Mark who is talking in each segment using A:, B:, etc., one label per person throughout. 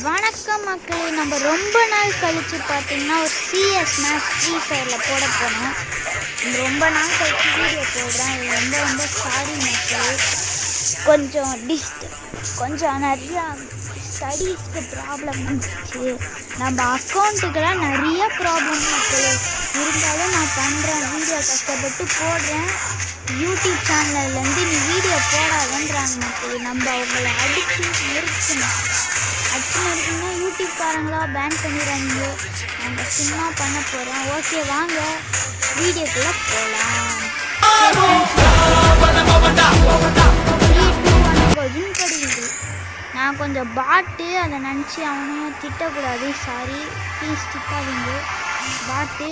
A: வணக்கம் மக்களே, நம்ம ரொம்ப நாள் கழித்து பார்த்தீங்கன்னா ஒரு சிஎஸ் மேட்ச் ஃப்ரீ ஃபயரில் போட போனோம். ரொம்ப நாள் கழித்து வீடியோ போடுறேன். அது ரொம்ப ரொம்ப சாரி மக்களே. கொஞ்சம் நிறையா ஸ்டடீஸ்க்கு ப்ராப்ளம் வந்துச்சு. நம்ம அக்கௌண்ட்டுக்கெல்லாம் நிறைய ப்ராப்ளம் மக்களே. இருந்தாலும் நான் பண்ணுறேன், வீடியோ கஷ்டப்பட்டு போடுறேன். யூடியூப் சேனல்லேருந்து நீ வீடியோ போடாதன்றாங்க மக்களே. நம்ம அவங்கள அடித்து நிறுத்தணும். அடிச்சுன்னா யூடியூப்காரங்களா பேன் பண்ணிடுறாங்க. நம்ம சும்மா பண்ண போகிறோம். ஓகே, வாங்க வீடியோக்குள்ளே போகலாம். வின் படிக்குது. நான் கொஞ்சம் பாட்டு அதை நினச்சி அவனையும் திட்டக்கூடாது. சாரி, ப்ளீஸ் திட்டாதீங்க. பாட்டு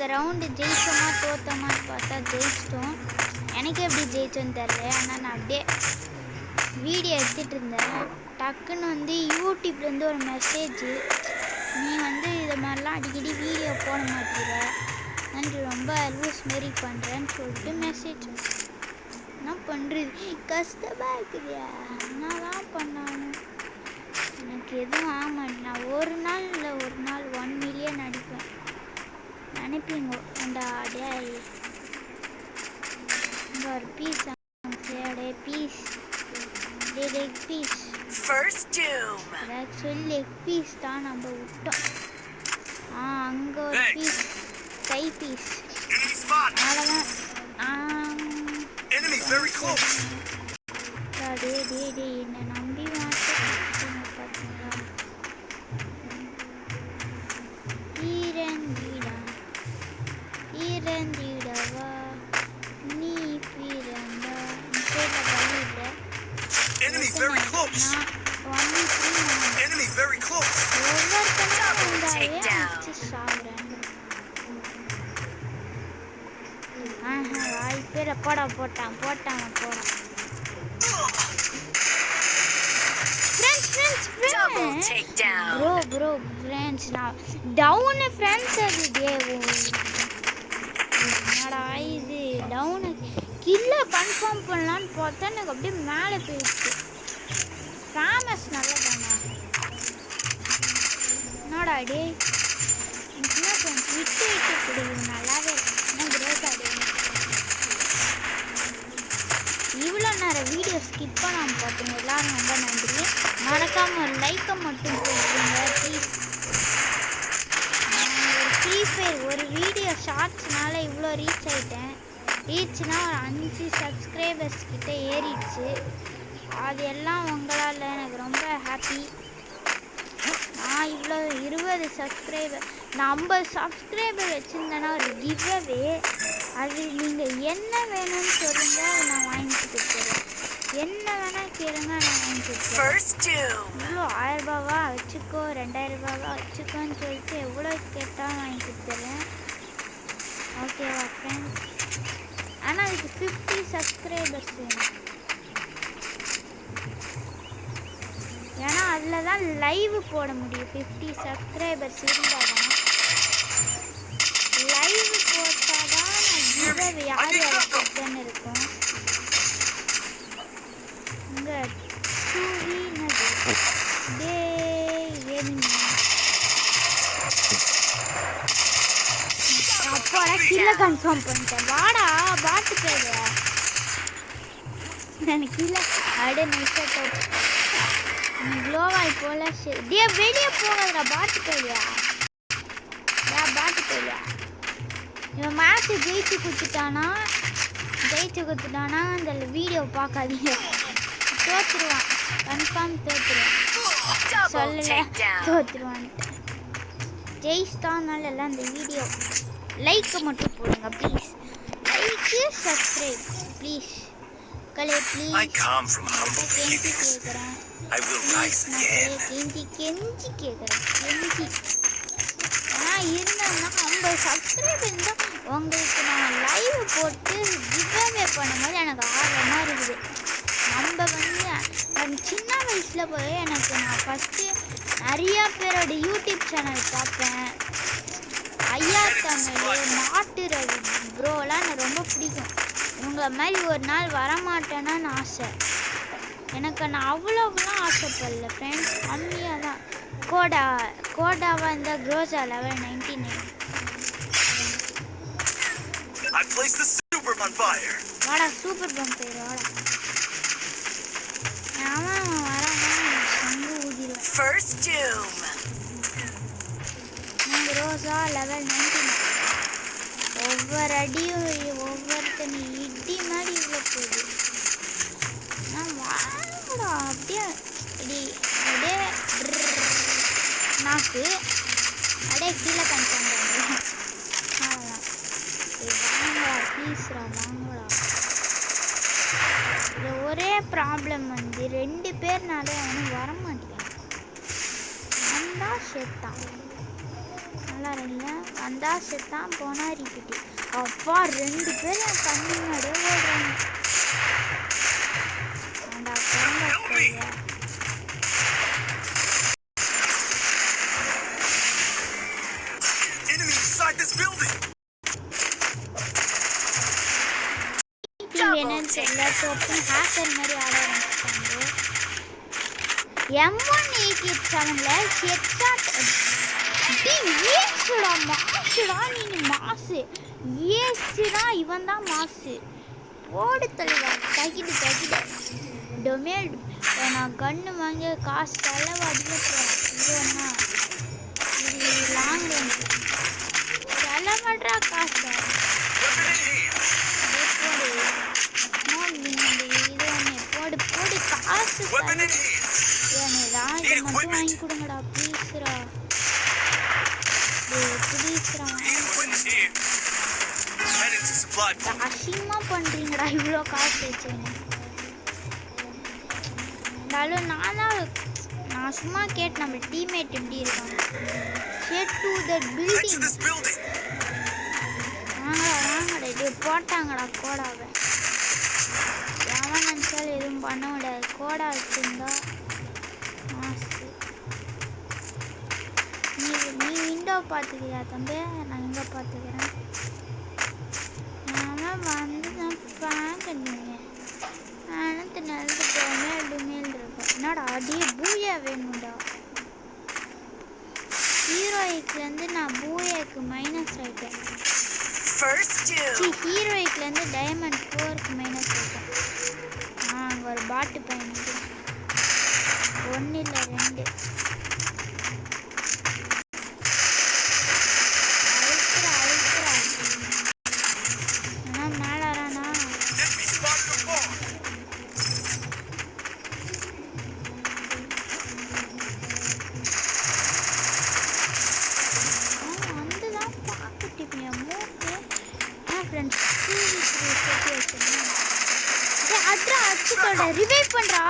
A: இந்த ரவுண்டு ஜெயிச்சோமா தோத்தோமான்னு பார்த்தா ஜெயிச்சிட்டோம். எனக்கு எப்படி ஜெயிச்சோன்னு தெரில. ஆனால் நான் அப்படியே வீடியோ எடுத்துகிட்டு இருந்தேன். டக்குன்னு வந்து யூடியூப்லேருந்து ஒரு மெசேஜ், நீ வந்து இதை மாதிரிலாம் அடிக்கடி வீடியோ போட மாட்டேங்கிற, நன்றி ரொம்ப லூஸ் மாரி பண்ணுறேன்னு சொல்லிட்டு மெசேஜ். என்ன பண்ணுறது, கஷ்டமாக இருக்குதுயா. என்னதான் பண்ணாலும் எனக்கு எதுவும் ஆக மாட்டேன். நான் ஒரு நாள் இல்லை ஒரு நாள் 1 மில்லியன் அடிப்பேன் நினைப்பீங்க. அண்டா டே இங்கே ஒரு பீஸ் டே பீஸ் டே leg piece actually leg piece தான் நம்ம விட்டோம். அங்கே ஒரு பீஸ் கை பீஸ் அவ்வளோதான். டே என்னை நம்பி பார்த்தீங்களா? ஈரந்திடவா நீ பிறந்தா வழி இல்லை. வாய்ப்பே போட்டான் ப்ரோ ஃப்ரெண்ட்ஸ் நான் டவுனு ஃப்ரெண்ட்ஸ் அது தேவும். என்னடா இது டவுனு கில்லை கன்ஃபார்ம் பண்ணலான்னு பார்த்தா எனக்கு அப்படியே மேலே போயிடுச்சு. ஃபேமஸ் நல்லா தானா என்னடா டே என்ன ஃப்ரெண்ட்ஸ் விட்டு கொடுக்குது நல்லாவே என்ன கிரேட் ஆடு. இவ்வளோ நேரம் வீடியோ ஸ்கிப் பண்ணாமல் பார்த்தீங்க எல்லோரும் ரொம்ப நன்றி. மறக்காமல் ஒரு லைக்கை மட்டும் போட்டுருங்க ப்ளீஸ். ஒரு ஃப்ரீ ஃபயர் ஒரு வீடியோ ஷார்ட்ஸ்னால இவ்வளோ ரீச் ஆகிட்டேன். ரீச்னா ஒரு 5 சப்ஸ்கிரைபர்ஸ் கிட்ட ஏறிடுச்சு. அது எல்லாம் உங்களால் எனக்கு ரொம்ப ஹாப்பி. நான் இவ்வளோ 20 சப்ஸ்கிரைபர் நான் 50 சப்ஸ்கிரைபர் வச்சுருந்தேன்னா ஒரு கிவ்அவே. அது நீங்கள் என்ன வேணும்னு சொல்லுங்க நான் வாங்கி கொடுத்துறேன். என்ன வேணால் கேளுங்க நான் வாங்கி கொடுத்துறேன். இவ்வளோ 1000 ரூபாவா வச்சுக்கோ 2000 ரூபாவா வச்சுக்கோன்னு சொல்லிட்டு எவ்வளோ கேட்டாலும் வாங்கி கொடுத்துறேன். ஓகேவா ஃப்ரெண்ட்ஸ்? ஆனால் இதுக்கு 50 சப்ஸ்கிரைபர்ஸ் வேணும். ஏன்னா அதில் தான் லைவ் போட முடியும். 50 சப்ஸ்கிரைபர்ஸ் இருந்தால் தான் லைவ் போட்டால் தான் கிவ்அவே யார் யாருக்குன்னு இருக்கும். இங்கே 2v டே அப்பாடா கில்லை கன்ஃபார்ம் பண்ணிட்டேன். வாடா பாட்டு பேரு எனக்கு இல்லை அப்படியே நைஸாக க்ளோவாய் போல டே வெளியே போகாதடா பாட்டு போயியா இவன் மேட்ச்சு ஜெயிச்சு கொடுத்துட்டானா இந்த வீடியோ பார்க்காதீங்க. தோற்றுருவான் கன்ஃபார்ம் தோற்றுருவான் சொல்லலை தோற்றுருவான்ட்டு. ஜெயிச்சிட்டானால எல்லாம் இந்த வீடியோ லைக்கை மட்டும் போடுங்க ப்ளீஸ். லைக்கு சப்ஸ்கிரைப் ப்ளீஸ் கலே ப்ளீஸ். கெஞ்சி கேட்குறேன் கெஞ்சி கேட்குறேன். ஏன்னா இருந்தோம்னா 50 சப்ஸ்கிரைப் இருந்தால் உங்களுக்கு நான் லைவ் போட்டு கிவ்அவே பண்ணும்போது எனக்கு ஆர்வமாக இருக்குது. நம்ம வந்து சின்ன வயசில் போய் எனக்கு நான் ஃபஸ்ட்டு நிறையா பேரோட யூடியூப் சேனல் பார்ப்பேன். ஐயா தமிழ் மாட்டு ரவி ப்ரோலாம் எனக்கு ரொம்ப பிடிக்கும். இவங்கள மாதிரி ஒரு நாள் வரமாட்டேன்னு ஆசை. எனக்கு நான் அவ்வளோலாம் ஆசைப்படல ஃப்ரெண்ட்ஸ், கம்மியாக தான். கோடாவாக இருந்தால் க்ரோஸா லெவல் 99. வாடா சூப்பர் பம்ப் பேர் வாடா. அவன் வரான் சங்கு ஊதிடுவேன். க்ரோஸா லெவல் 99. ஒவ்வொரு அடியும் ஒவ்வொருத்தனி இடி மாதிரி இவ்வளோ போகுது. நான் வாங்கடா அப்படியே அப்படியே நாக்கு அப்படியே கீழே கன்ஃபார்ம் பண்ணுறேன். வாங்கடா ப்ளீஸ்ரா வாங்கடா. இது ஒரே ப்ராப்ளம் வந்து 2 பேர்னாலே அவனும் வரமாட்டேன். வந்தா செத்தான். நல்லா இல்லை வந்தா செத்தான் போனா ரிப்பீட்டு அப்பா 2 பேர் என் கண்ணு முன்னாடியே ஓடுறாங்க ஆண்டா குழந்தை என்னன்னு தெரியல டோப்பு ஹேக்கர் மாதிரி ஆட ஆரம்பிச்சிட்டாங்க M187ல ஹெட்ஷாட் ஏசுடா மாசுடா நீ மாசு ஏசுடா இவன் தான் மாசு ஓடு தலைவா தகிடு டொமேல் நான் கண்ணு வாங்கி காசு செலவு அடிக்கிறேன் இதுன்னா இது லாங் ரேஞ்ச் செலவட்றா காசு போடு காசு ஏன்னா இதை மட்டும் வாங்கி கொடுங்கடா ப்ளீஸ்ரா அசிங்கமா பண்றீங்கடா இவ்வளோ காசு வச்சுங்க இருந்தாலும் நான் சும்மா கேட்டு நம்ம டீம்மேட் எப்படி இருக்காங்க ஹெட் டு தட் பில்டிங் வாங்கடா இது போட்டாங்கடா கோடாவை எவன் நினச்சாலும் எதுவும் பண்ண முடியாது கோடா வச்சுருந்தா மாசு நீ விண்டோ பார்த்துக்கிறியா தம்பி நான் இங்கே பார்த்துக்கிறேன் நான் வந்து நான் பார்க்கணுங்க அனைத்து நல்லது டொமேல் இருக்கும் என்னடா அடியே பூயா வேணும்டா ஹீரோயிக்லேருந்து நான் பூயாக்கு மைனஸ் ஆகிட்டேன் ஹீரோயிக்லேருந்து டைமண்ட் 4க்கு மைனஸ் ஆகிட்டேன் அங்கே ஒரு பாட்டு பையனுக்கு 1 இல்லை 2 அழுத்துறா ஆனால் மேலாரானா வந்துதான் பார்த்துட்டு மூக்கு ஃப்ரெண்ட்ஸ் அட்ரா அடிச்சுக்கோட ரிவைவ் பண்றா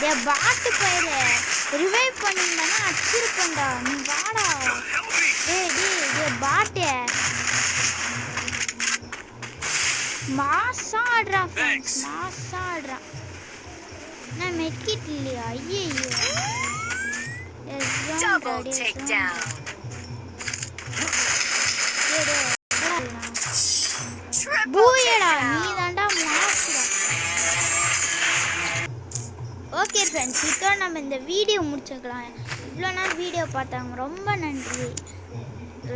A: டே பாட்டு பையல ரிவைவ் பண்ணிருந்தானா அடிச்சிருப்பேன்டா நீ வாடா டே பாட்டு மாசா ஆடுறா ஃப்ரெண்ட்ஸ் மாசா ஆடுறா நான் மெட்கிட் இல்லையா ஐயோ
B: Double takedown.
A: பூயடா நீ தாண்டா மாசுடா ஓகே ஃப்ரெண்ட்ஸ் இப்போ நம்ம இந்த வீடியோ முடிச்சுக்கலாம் இவ்வளோ நாள் வீடியோ பார்த்தாங்க ரொம்ப நன்றி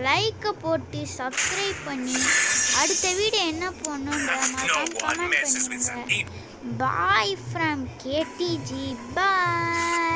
A: லைக்கை போட்டு சப்ஸ்கிரைப் பண்ணி அடுத்த வீடியோ என்ன போடணுன்ற மாதிரி கமெண்ட் பண்ணுங்க பாய் ஃப்ரம் KTG பாய்